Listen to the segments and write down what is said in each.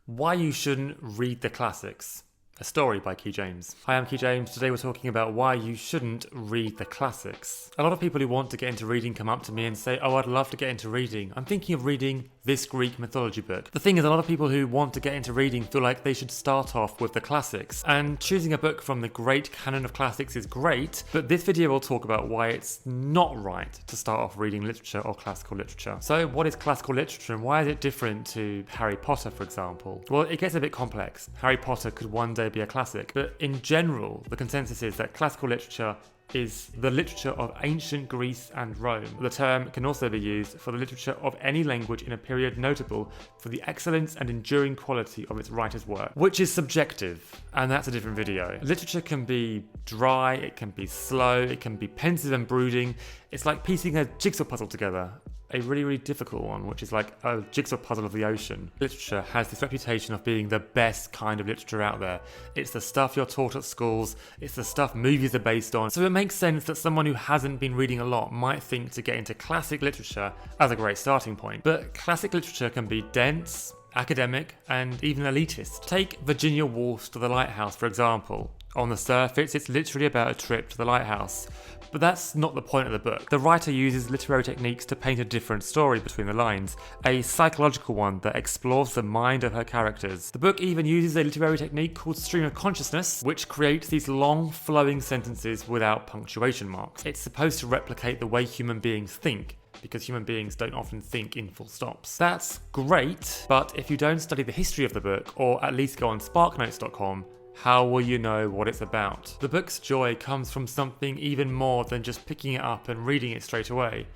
Why you shouldn't read the classics. A story by Key James. Hi, I'm Key James. Today we're talking about why you shouldn't read the classics. A lot of people who want to get into reading come up to me and say, oh, I'd love to get into reading. I'm thinking of reading this Greek mythology book. The thing is, a lot of people who want to get into reading feel like they should start off with the classics. And choosing a book from the great canon of classics is great, but this video will talk about why it's not right to start off reading literature or classical literature. So what is classical literature and why is it different to Harry Potter, for example? Well, it gets a bit complex. Harry Potter could one day be a classic, but in general, the consensus is that classical literature is the literature of ancient Greece and Rome. The term can also be used for the literature of any language in a period notable for the excellence and enduring quality of its writer's work, which is subjective, and that's a different video. Literature can be dry, it can be slow, it can be pensive and brooding. It's like piecing a jigsaw puzzle together. A really difficult one, which is like a jigsaw puzzle of the ocean. Literature has this reputation of being the best kind of literature out there. It's the stuff you're taught at schools, it's the stuff movies are based on, so it makes sense that someone who hasn't been reading a lot might think to get into classic literature as a great starting point. But classic literature can be dense, academic, and even elitist. Take Virginia Woolf's To the Lighthouse, for example. On the surface, it's literally about a trip to the lighthouse. But that's not the point of the book. The writer uses literary techniques to paint a different story between the lines, a psychological one that explores the mind of her characters. The book even uses a literary technique called stream of consciousness, which creates these long flowing sentences without punctuation marks. It's supposed to replicate the way human beings think, because human beings don't often think in full stops. That's great, but if you don't study the history of the book, or at least go on sparknotes.com, how will you know what it's about? The book's joy comes from something even more than just picking it up and reading it straight away.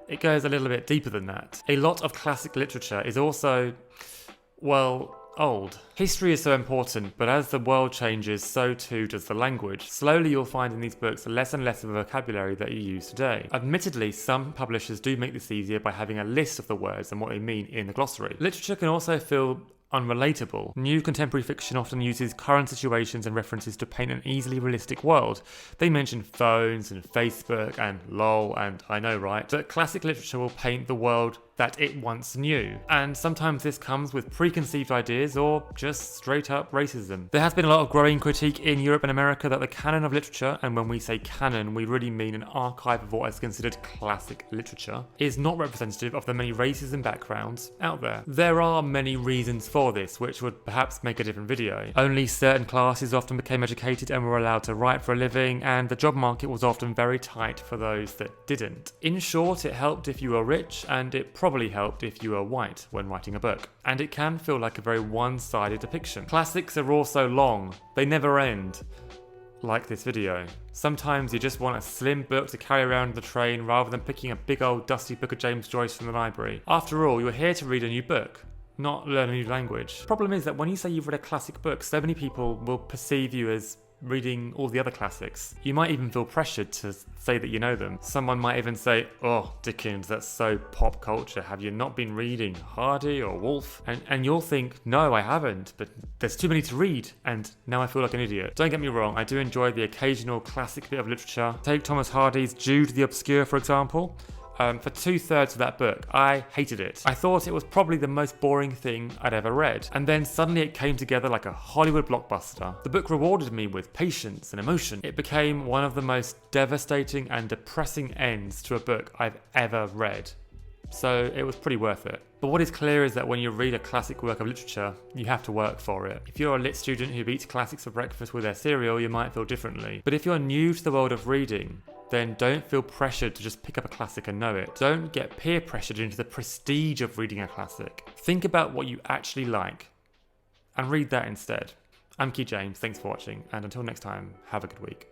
It goes a little bit deeper than that. A lot of classic literature is also, well, old. History is so important, but as the world changes, so too does the language. Slowly you'll find in these books less and less of a vocabulary that you use today. Admittedly, some publishers do make this easier by having a list of the words and what they mean in the glossary. Literature can also feel unrelatable. New contemporary fiction often uses current situations and references to paint an easily realistic world. They mention phones and Facebook and lol and I know, right? But classic literature will paint the world that it once knew. And sometimes this comes with preconceived ideas or just straight up racism. There has been a lot of growing critique in Europe and America that the canon of literature, and when we say canon, we really mean an archive of what is considered classic literature, is not representative of the many races and backgrounds out there. There are many reasons for this, which would perhaps make a different video. Only certain classes often became educated and were allowed to write for a living, and the job market was often very tight for those that didn't. In short, it helped if you were rich, and it probably helped if you were white when writing a book. And it can feel like a very one-sided depiction. Classics are also long. They never end. Like this video. Sometimes you just want a slim book to carry around on the train rather than picking a big old dusty book of James Joyce from the library. After all, you're here to read a new book, not learn a new language. Problem is that when you say you've read a classic book, so many people will perceive you as reading all the other classics. You might even feel pressured to say that you know them. Someone might even say, oh, Dickens, that's so pop culture. Have you not been reading Hardy or Woolf? And you'll think, no, I haven't, but there's too many to read, and now I feel like an idiot. Don't get me wrong, I do enjoy the occasional classic bit of literature. Take Thomas Hardy's Jude the Obscure, for example. For 2/3 of that book, I hated it. I thought it was probably the most boring thing I'd ever read. And then suddenly it came together like a Hollywood blockbuster. The book rewarded me with patience and emotion. It became one of the most devastating and depressing ends to a book I've ever read. So it was pretty worth it. But what is clear is that when you read a classic work of literature, you have to work for it. If you're a lit student who eats classics for breakfast with their cereal, you might feel differently. But if you're new to the world of reading, then don't feel pressured to just pick up a classic and know it. Don't get peer pressured into the prestige of reading a classic. Think about what you actually like and read that instead. I'm Key James, thanks for watching, and until next time, have a good week.